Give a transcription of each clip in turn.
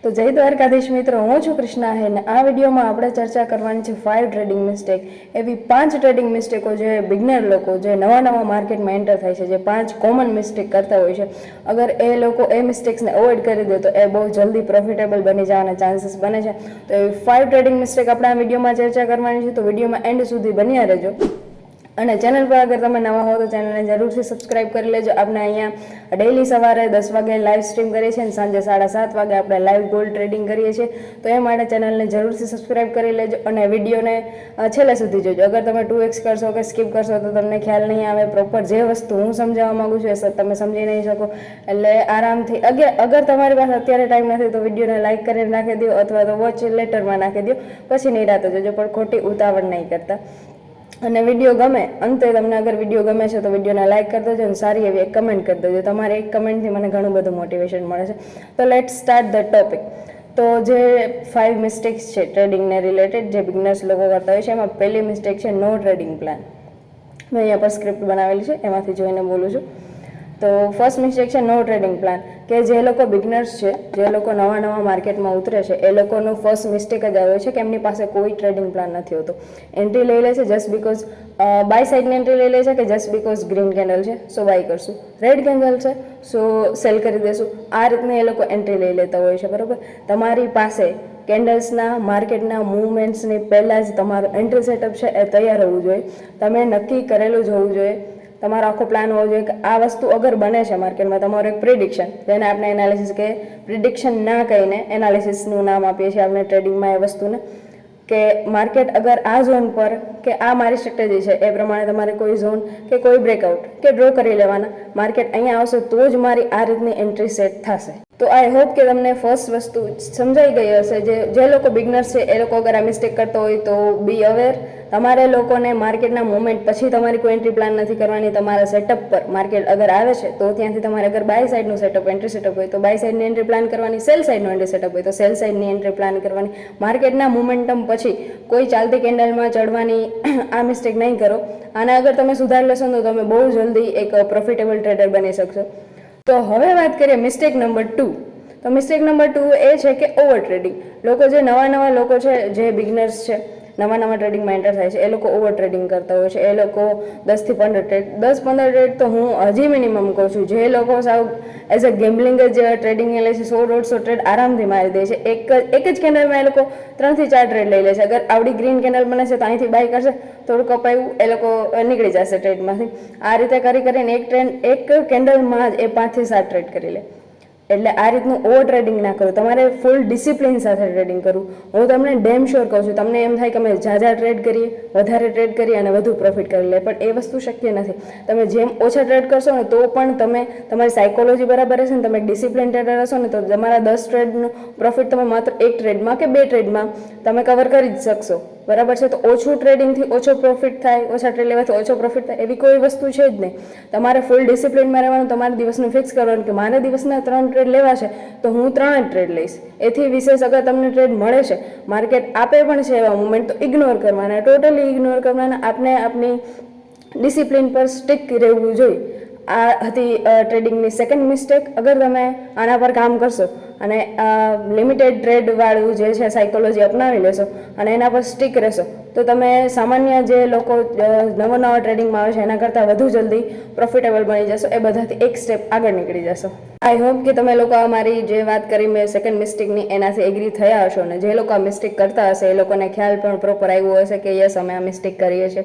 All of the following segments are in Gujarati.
તો જય દ્વારકાધીશ મિત્રો, હું છું કૃષ્ણા હે ને આ વિડીયોમાં આપણે ચર્ચા કરવાની છે 5 ટ્રેડિંગ મિસ્ટેક. એવી 5 ટ્રેડિંગ મિસ્ટેકો જે બિગનર લોકો જે નવા માર્કેટમાં એન્ટર થાય છે, જે 5 કોમન મિસ્ટેક કરતા હોય છે, અગર એ લોકો એ મિસ્ટેક્સને અવોઇડ કરી દે તો એ બહુ જલ્દી પ્રોફિટેબલ બની જવાના ચાન્સીસ બને છે. તો એવી 5 ટ્રેડિંગ મિસ્ટેક આપણે આ વિડીયોમાં ચર્ચા કરવાની છે, તો વિડીયોમાં એન્ડ સુધી બન્યા રહેજો. અને ચેનલ પર અગર તમે નવા હો તો ચેનલને જરૂરથી સબસ્ક્રાઇબ કરી લેજો. આપણે અહીંયા ડેઈલી સવારે 10 વાગે લાઈવ સ્ટ્રીમ કરીએ છીએ અને સાંજે 7:30 વાગે આપણે લાઈવ ગોલ્ડ ટ્રેડિંગ કરીએ છીએ. તો એ માટે ચેનલને જરૂરથી સબસ્ક્રાઇબ કરી લેજો અને વિડીયોને છેલ્લે સુધી જોજો. અગર તમે 2x કરશો કે સ્કીપ કરશો તો તમને ખ્યાલ નહીં આવે. પ્રોપર જે વસ્તુ હું સમજાવવા માગું છું એ તમે સમજી નહીં શકો. એટલે આરામથી અગર તમારી પાસે અત્યારે ટાઈમ નથી તો વિડીયોને લાઇક કરીને નાખી દો અથવા તો વોચ લેટરમાં નાખી દો, પછી નહીં રાતો જોજો, પણ ખોટી ઉતાવળ નહીં કરતા. અને વિડીયો ગમે અંતે તમને અગર વિડીયો ગમે છે તો વિડીયોને લાઇક કરી દેજો અને સારી એવી એક કમેન્ટ કરી દેજો. તમારી એક કમેન્ટથી મને ઘણું બધું મોટિવેશન મળે છે. તો લેટ્સ સ્ટાર્ટ ધ ટોપિક. તો જે 5 મિસ્ટેક્સ છે ટ્રેડિંગને રિલેટેડ જે બિગનર્સ લોકો કરતા હોય છે, એમાં પહેલી મિસ્ટેક છે નો ટ્રેડિંગ પ્લાન. મેં અહીંયા પર સ્ક્રિપ્ટ બનાવેલી છે, એમાંથી જોઈને બોલું છું. તો ફર્સ્ટ મિસ્ટેક છે નો ટ્રેડિંગ પ્લાન. કે જે લોકો બિગનર્સ છે, જે લોકો નવા માર્કેટમાં ઉતરે છે, એ લોકોનું ફર્સ્ટ મિસ્ટેક જ આવે છે કે એમની પાસે કોઈ ટ્રેડિંગ પ્લાન નથી હોતો. એન્ટ્રી લઈ લે છે જસ્ટ બિકોઝ બાય સાઇડની એન્ટ્રી લઈ લે છે કે જસ્ટ બિકોઝ ગ્રીન કેન્ડલ છે સો બાય કરશું, રેડ કેન્ડલ છે સો સેલ કરી દેશું. આ રીતની એ લોકો એન્ટ્રી લઈ લેતા હોય છે, બરાબર. તમારી પાસે કેન્ડલ્સના માર્કેટના મૂવમેન્ટ્સની પહેલાં જ તમારું એન્ટ્રી સેટઅપ છે એ તૈયાર હોવું જોઈએ. તમે નક્કી કરેલું જ હોવું જોઈએ. તમારો આખો પ્લાન હોવો જોઈએ કે આ વસ્તુ અગર બને છે માર્કેટમાં, તમારું એક પ્રિડિક્શન, જેને આપણે એનાલિસિસ કે પ્રિડિક્શન ના કહીને એનાલિસિસનું નામ આપીએ છીએ આપણે ટ્રેડિંગમાં એ વસ્તુને, કે માર્કેટ અગર આ ઝોન પર કે આ મારી સ્ટ્રેટેજી છે એ પ્રમાણે તમારે કોઈ ઝોન કે કોઈ બ્રેકઆઉટ કે ડ્રો કરી લેવાના. માર્કેટ અહીંયા આવશે તો જ મારી આ રીતની એન્ટ્રી સેટ થશે. તો આઈ હોપ કે તમને ફર્સ્ટ વસ્તુ સમજાઈ ગઈ હશે. જે લોકો બિગનર્સ છે એ લોકો અગર આ મિસ્ટેક કરતા હોય તો બી અવેર. તમારે લોકોને માર્કેટના મુવમેન્ટ પછી તમારી કોઈ એન્ટ્રી પ્લાન નથી કરવાની. તમારા સેટઅપ પર માર્કેટ અગર આવે છે તો ત્યાંથી તમારે અગર બાય સાઇડનું સેટઅપ એન્ટ્રી સેટઅપ હોય તો બાય સાઇડની એન્ટ્રી પ્લાન કરવાની, સેલ સાઇડનું એન્ટ્રી સેટઅપ હોય તો સેલ સાઇડની એન્ટ્રી પ્લાન કરવાની. માર્કેટના મોમેન્ટમ પછી કોઈ ચાલતી કેન્ડલમાં ચડવાની આ મિસ્ટેક નહીં કરો. આને અગર તમે સુધારી લેશો તો તમે બહુ જલ્દી એક પ્રોફિટેબલ ટ્રેડર બની શકશો. તો હવે વાત કરીએ મિસ્ટેક નંબર 2. તો મિસ્ટેક નંબર 2 એ છે કે ઓવર ટ્રેડિંગ. લોકો જે નવા લોકો છે, જે બિગનર્સ છે, નવા ટ્રેડિંગમાં એન્ટર થાય છે, એ લોકો ઓવર ટ્રેડિંગ કરતા હોય છે. એ લોકો 10 થી 15 ટ્રેડ, 10-15 ટ્રેડ તો હું હજી મિનિમમ કહું છું. જે લોકો સાવ એઝ અ ગેમ્બલિંગ જ ટ્રેડિંગ લે છે, 100-150 ટ્રેડ આરામથી મારી દે છે. એક જ કેન્ડલમાં એ લોકો 3 થી 4 ટ્રેડ લઈ લે છે. અગર આવડી ગ્રીન કેન્ડલ બને છે તો અહીંથી બાય કરશે, થોડું કપાયું, એ લોકો નીકળી જશે ટ્રેડમાંથી. આ રીતે કરીને એક કેન્ડલમાં જ એ 5 થી 7 ટ્રેડ કરી લે. એટલે આ રીતનું ઓવર ટ્રેડિંગ ના કરો. તમારે ફૂલ ડિસિપ્લિન સાથે ટ્રેડિંગ કરવું. હું તમને ડેમ શ્યોર કહું છું, તમને એમ થાય કે અમે ઝાઝા ટ્રેડ કરીએ, વધારે ટ્રેડ કરીએ અને વધુ પ્રોફિટ કરી લે, પણ એ વસ્તુ શક્ય નથી. તમે જેમ ઓછા ટ્રેડ કરશો ને તો પણ તમારી સાયકોલોજી બરાબર હશે ને, તમે ડિસિપ્લિન ટ્રેડર હશો ને તો તમારા 10 ટ્રેડનું પ્રોફિટ તમે માત્ર 1 ટ્રેડમાં કે 2 ટ્રેડમાં તમે કવર કરી જ શકશો, બરાબર છે. તો ઓછું ટ્રેડિંગથી ઓછો પ્રોફિટ થાય, ઓછા ટ્રેડ લેવાથી ઓછો પ્રોફિટ થાય એવી કોઈ વસ્તુ છે જ નહીં. તમારે ફૂલ ડિસિપ્લિનમાં રહેવાનું. તમારે દિવસનું ફિક્સ કરવાનું કે મારે દિવસના 3 ટ્રેડ લેવા છે તો હું 3 જ ટ્રેડ લઈશ. એથી વિશેષ અગર તમને ટ્રેડ મળે છે, માર્કેટ આપે પણ છે એવા મુમેન્ટ, તો ઇગ્નોર કરવાના, ટોટલી ઇગ્નોર કરવાના. આપણે આપણી ડિસિપ્લિન પર સ્ટિક રહેવું જોઈએ. આ હતી ટ્રેડિંગની સેકન્ડ મિસ્ટેક. અગર તમે આના પર કામ કરશો અને લિમિટેડ ટ્રેડવાળું જે છે સાયકોલોજી અપનાવી લેશો અને એના પર સ્ટિક રહેશો તો તમે સામાન્ય જે લોકો નવા ટ્રેડિંગમાં આવે છે એના કરતાં વધુ જલ્દી પ્રોફિટેબલ બની જશો. એ બધાથી એક સ્ટેપ આગળ નીકળી જશો. આઈ હોપ કે તમે લોકો અમારી જે વાત કરી મેં સેકન્ડ મિસ્ટેકની એનાથી એગ્રી થયા હશો. ને જે લોકો આ મિસ્ટેક કરતા હશે એ લોકોને ખ્યાલ પણ પ્રોપર આવ્યો હશે કે યસ અમે આ મિસ્ટેક કરીએ છીએ.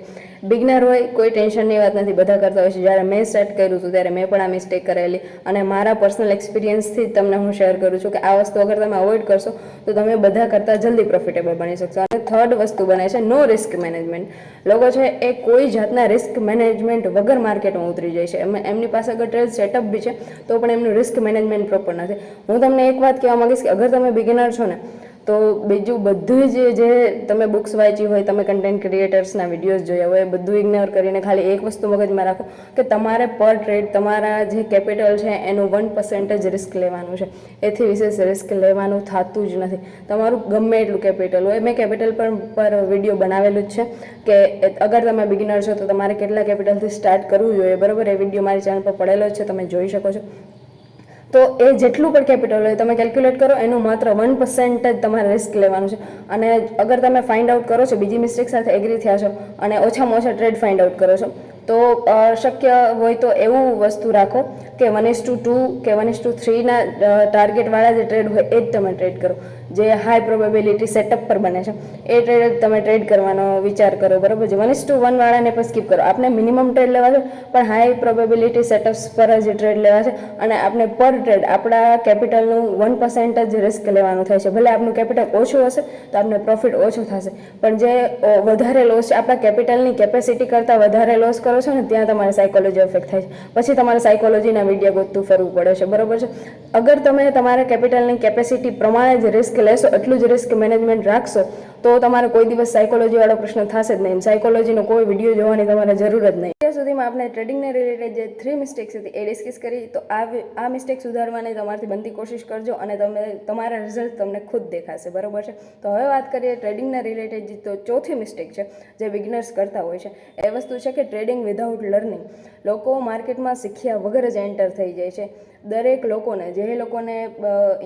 બિગનર હોય કોઈ ટેન્શનની વાત નથી, બધા કરતા હોય છે. જ્યારે મેં સ્ટાર્ટ કર્યું હતું ત્યારે મેં પણ આ મિસ્ટેક કરેલી અને મારા પર્સનલ એક્સપિરિયન્સથી તમને હું શેર કરું છું કે આ વસ્તુ અગર તમે અવોઇડ કરશો તો તમે બધા કરતાં જલ્દી પ્રોફિટેબલ બની શકશો. અને થર્ડ વસ્તુ બને છે નો રિસ્ક મેનેજમેન્ટ. લોકો છે એ કોઈ જાતના રિસ્ક મેનેજમેન્ટ વગર માર્કેટમાં ઉતરી જાય છે. એમની પાસે અગર ટ્રેડ સેટઅપ બી છે તો પણ એમનું રિસ્ક મેનેજમેન્ટ પ્રોપર નથી. હું તમને એક વાત કહેવા માંગીશ કે અગર તમે બિગિનર છો ને તો બીજું બધું જે તમે બુક્સ વાંચી હોય, તમે કન્ટેન્ટ ક્રિએટર્સના વિડીયોઝ જોયા હોય, બધું ઇગ્નોર કરીને ખાલી એક વસ્તુ મગજમાં રાખો કે તમારે પર ટ્રેડ તમારા જે કેપિટલ છે એનું 1% જ રિસ્ક લેવાનું છે. એથી વિશેષ રિસ્ક લેવાનું થતું જ નથી. તમારું ગમે એટલું કેપિટલ હોય, મેં કેપિટલ પર વિડીયો બનાવેલું જ છે કે અગર તમે બિગિનર છો તો તમારે કેટલા કેપિટલથી સ્ટાર્ટ કરવું જોઈએ, બરાબર. એ વિડીયો મારી ચેનલ પર પડેલો જ છે, તમે જોઈ શકો છો. તો એ જેટલું પણ કેપિટલ હોય તમે કેલ્ક્યુલેટ કરો, એનું માત્ર 1% જ તમારે રિસ્ક લેવાનું છે. અને અગર તમે ફાઇન્ડ આઉટ કરો છો, બીજી મિસ્ટેક સાથે એગ્રી થયા છો અને ઓછામાં ઓછા ટ્રેડ ફાઇન્ડ આઉટ કરો છો, તો શક્ય હોય તો એવું વસ્તુ રાખો કે 1:2 કે 1:3ના ટાર્ગેટવાળા જે ટ્રેડ હોય એ જ તમે ટ્રેડ કરો. જે હાઈ પ્રોબેબિલિટી સેટઅપ પર બને છે એ ટ્રેડ તમે ટ્રેડ કરવાનો વિચાર કરો, બરાબર છે. 1:1 વાળાને પણ સ્કીપ કરો. આપણે મિનિમમ ટ્રેડ લેવા છે, પણ હાઈ પ્રોબેબિલિટી સેટઅપ્સ પર જ ટ્રેડ લેવા છે. અને આપણે પર ટ્રેડ આપણા કેપિટલનું 1% જ રિસ્ક લેવાનું થાય છે. ભલે આપણું કેપિટલ ઓછું હશે તો આપણે પ્રોફિટ ઓછું થશે, પણ જે વધારે લોસ છે, આપણા કેપિટલની કેપેસિટી કરતાં વધારે લોસ કરો છો ને, ત્યાં તમારે સાયકોલોજી અફેક્ટ થાય છે. પછી તમારે સાયકોલોજીના વિડીયો ગોતતું ફરવું પડે છે, બરાબર છે. અગર તમે તમારા કેપિટલની કેપેસિટી પ્રમાણે જ રિસ્ક લેશો, એટલું જ રિસ્ક મેનેજમેન્ટ રાખશો, તો તમારે કોઈ દિવસ સાયકોલોજીવાળો પ્રશ્ન થશે જ નહીં. સાયકોલોજીનો કોઈ વિડીયો જોવાની તમારે જરૂર જ નહીં. અત્યાર સુધીમાં આપણે ટ્રેડિંગને રિલેટેડ જે 3 મિસ્ટેક્સ હતી એ ડિસ્કસ કરી. તો આ મિસ્ટેક સુધારવાની તમારાથી બનતી કોશિશ કરજો અને તમારા રિઝલ્ટ તમને ખુદ દેખાશે, બરાબર છે. તો હવે વાત કરીએ ટ્રેડિંગના રિલેટેડ. તો ચોથી મિસ્ટેક છે જે બિગનર્સ કરતા હોય છે, એ વસ્તુ છે કે ટ્રેડિંગ વિધાઉટ લર્નિંગ. લોકો માર્કેટમાં શીખ્યા વગર જ એન્ટર થઈ જાય છે. દરેક લોકોને, જે લોકોને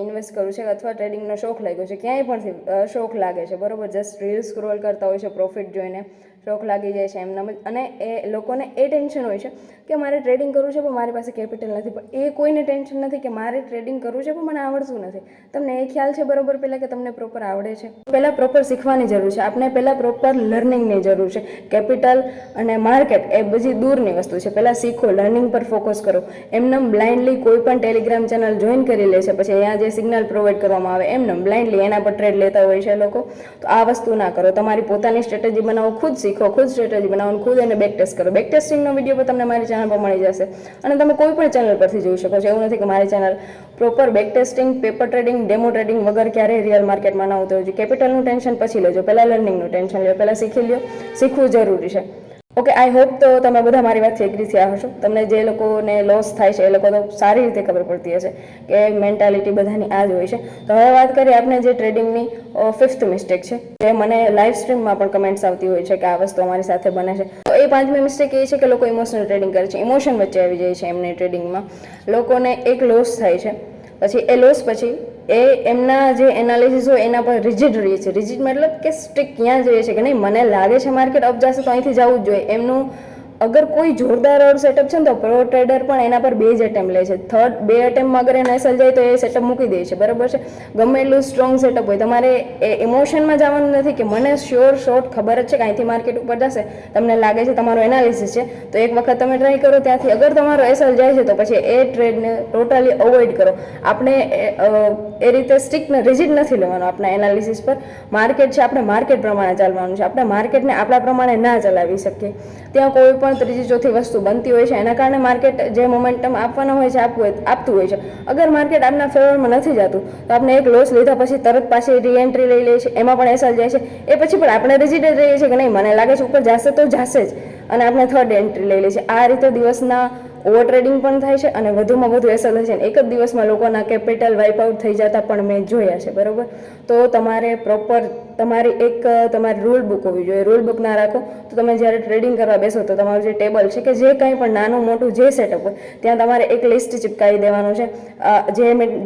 ઇન્વેસ્ટ કરવું છે અથવા ટ્રેડિંગનો શોખ લાગ્યો છે, ક્યાંય પણથી શોખ લાગે છે, બરાબર, જસ્ટ રીલ સ્ક્રોલ કરતા હોય છે, પ્રોફિટ જોઈને શોખ લાગી જાય છે એમનામ જ. અને એ લોકોને એ ટેન્શન હોય છે કે મારે ટ્રેડિંગ કરવું છે પણ મારી પાસે કેપિટલ નથી. પણ એ કોઈને ટેન્શન નથી કે મારે ટ્રેડિંગ કરવું છે પણ મને આવડતું નથી. તમને એ ખ્યાલ છે બરાબર પહેલાં કે તમને પ્રોપર આવડે છે? પહેલાં પ્રોપર શીખવાની જરૂર છે. આપણે પહેલાં પ્રોપર લર્નિંગની જરૂર છે. કેપિટલ અને માર્કેટ એ બધી દૂરની વસ્તુ છે. પહેલાં શીખો, લર્નિંગ પર ફોકસ કરો. એમનેમ બ્લાઇન્ડલી કોઈ પણ ટેલિગ્રામ ચેનલ જોઈન કરી લે છે, પછી અહીંયા જે સિગ્નલ પ્રોવાઈડ કરવામાં આવે એમનેમ બ્લાઇન્ડલી એના પર ટ્રેડ લેતા હોય છે લોકો. તો આ વસ્તુ ના કરો. તમારી પોતાની સ્ટ્રેટેજી બનાવો, ખુદ શીખો, ખુદ સ્ટ્રેટેજી બનાવો, ખુદ એને બેક ટેસ્ટ કરો. બેક ટેસ્ટિંગનો વિડીયો પણ તમને મારી ચેનલ પર મળી જશે અને તમે કોઈ પણ ચેનલ પરથી જોઈ શકો છો. એવું નથી કે મારી channel proper back testing, paper trading, demo trading વગર ક્યારેય રિયલ માર્કેટમાં ન આવતું હોય છે. કેપિટલનું ટેન્શન પછી લેજો, પહેલાં લર્નિંગનું ટેન્શન લો, પહેલાં શીખી લો. શીખવું જરૂરી છે. ઓકે, આઈ હોપ તો તમે બધા મારી વાતથી એગ્રી થયા હશો. તમને જે લોકોને લોસ થાય છે એ લોકો તો સારી રીતે ખબર પડતી હશે કે મેન્ટાલિટી બધાની આ જ હોય છે. તો હવે વાત કરીએ આપણે જે ટ્રેડિંગની 5th મિસ્ટેક છે, જે મને લાઈવ સ્ટ્રીમમાં પણ કમેન્ટ્સ આવતી હોય છે કે આ વસ્તુ અમારી સાથે બને છે. તો એ 5મી મિસ્ટેક એ છે કે લોકો ઇમોશનલ ટ્રેડિંગ કરે છે. ઇમોશન વચ્ચે આવી જાય છે એમની ટ્રેડિંગમાં. લોકોને એક લોસ થાય છે, પછી એ લોસ પછી એ એમના જે એનાલિસિસ હોય એના પર રિજિડ રહે છે. રિજિડ મતલબ કે સ્ટ્રિક્ટ ક્યાં જોઈએ છે કે નહીં, મને લાગે છે માર્કેટ અપ જશે તો અહીંથી જવું જ જોઈએ. એમનું અગર કોઈ જોરદાર સેટઅપ છે ને તો પ્રો ટ્રેડર પણ એના પર 2 જ એટેમ્પ લે છે. 2 એટેમ્પમાં અગર એને એસએલ જાય તો એ સેટઅપ મૂકી દે છે, બરાબર છે. ગમે એટલું સ્ટ્રોંગ સેટઅપ હોય, તમારે એ ઇમોશનમાં જવાનું નથી કે મને શ્યોર શોર્ટ ખબર જ છે કે અહીંથી માર્કેટ ઉપર જશે, તમને લાગે છે, તમારો એનાલિસિસ છે, તો એક વખત તમે ટ્રાય કરો ત્યાંથી. અગર તમારો એસએલ જાય છે તો પછી એ ટ્રેડને ટોટલી અવોઇડ કરો. આપણે એ રીતે સ્ટ્રિક્ટ રિજિડ નથી લેવાનું આપણા એનાલિસિસ પર. માર્કેટ છે, આપણે માર્કેટ પ્રમાણે ચાલવાનું છે. આપણે માર્કેટને આપણા પ્રમાણે ના ચલાવી શકીએ. ત્યાં કોઈ પણ ત્રીજી ચોથી વસ્તુ બનતી હોય છે, એના કારણે માર્કેટ જે મોમેન્ટમ આપવાનો હોય છે આપતું હોય છે. અગર માર્કેટ આપના ફેવરમાં નથી જતું તો આપણે એક લોસ લીધા પછી તરત પાછી રીએન્ટ્રી લઈ લઈએ છીએ, એમાં પણ એસએલ જાય છે. એ પછી પણ આપણે રિજિડ જ રહીએ છીએ કે નહીં, મને લાગે છે ઉપર જશે તો જશે જ, અને આપણે 3rd એન્ટ્રી લઈ લઈએ છીએ. આ રીતે દિવસના ઓવર ટ્રેડિંગ પણ થાય છે અને વધુમાં વધુ એસએલ થાય છે. એક જ દિવસમાં લોકોના કેપિટલ વાઇપ આઉટ થઈ જતા પણ મેં જોયા છે, બરાબર. તો તમારે પ્રોપર તમારી રૂલ બુક હોવી જોઈએ. રૂલ બુક ના રાખો તો તમે જ્યારે ટ્રેડિંગ કરવા બેસો તો તમારું જે ટેબલ છે કે જે કંઈ પણ નાનું મોટું જે સેટઅપ હોય ત્યાં તમારે એક લિસ્ટ ચિપકાવી દેવાનું છે.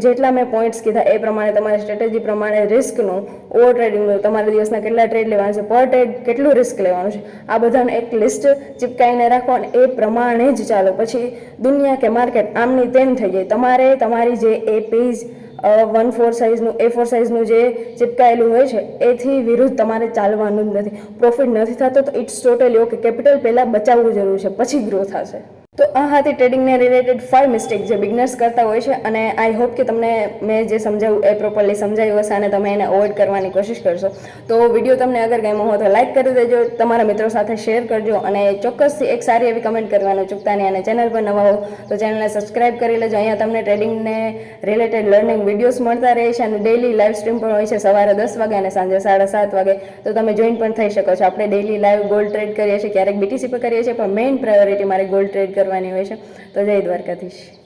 જેટલા મેં પોઈન્ટ્સ કીધા એ પ્રમાણે તમારી સ્ટ્રેટેજી પ્રમાણે રિસ્કનું, ઓવર ટ્રેડિંગનું, તમારા દિવસના કેટલા ટ્રેડ લેવાના છે, પર ટ્રેડ કેટલું રિસ્ક લેવાનું છે, આ બધાને એક લિસ્ટ ચિપકાવીને રાખો અને એ પ્રમાણે જ ચાલો. પછી દુનિયા કે માર્કેટ આમની તેમ થઈ જાય. તમારે તમારી જે એ પેજ 1/4 સાઇઝનું, A4 સાઇઝનું જે ચિપકાયેલું હોય છે એથી વિરુદ્ધ તમારે ચાલવાનું જ નથી. પ્રોફિટ નથી થતો તો ઇટ્સ ટોટલી ઓકે. કેપિટલ પહેલાં બચાવવું જરૂર છે, પછી ગ્રો થશે. તો આ હતી ટ્રેડિંગને રિલેટેડ 5 મિસ્ટેક જે બિગનર્સ કરતા હોય છે. અને આઈ હોપ કે તમને મેં જે સમજાવ્યું એ પ્રોપરલી સમજાવ્યું હશે અને તમે એને અવોઇડ કરવાની કોશિશ કરશો. તો વિડીયો તમને અગર ગમ્યો હોય તો લાઇક કરી દેજો, તમારા મિત્રો સાથે શેર કરજો અને ચોક્કસથી એક સારી એવી કમેન્ટ કરવાનું ચૂકતા નહીં. અને ચેનલ પર નવા હો તો ચેનલને સબસ્ક્રાઇબ કરી લેજો. અહીંયા તમને ટ્રેડિંગને રિલેટેડ લર્નિંગ વિડીયોઝ મળતા રહે છે અને ડેઇલી લાઈવ સ્ટ્રીમ પણ હોય છે સવારે 10 વાગે અને સાંજે 7:30 વાગે. તો તમે જોઈન પણ થઈ શકો છો. આપણે ડેઇલી લાઈવ ગોલ્ડ ટ્રેડ કરીએ છીએ, ક્યારેક BTC પર કરીએ છીએ, પણ મેઇન પ્રાયોરિટી મારી ગોલ્ડ ટ્રેડ કરવાની હોય છે. તો જય દ્વારકાધીશ.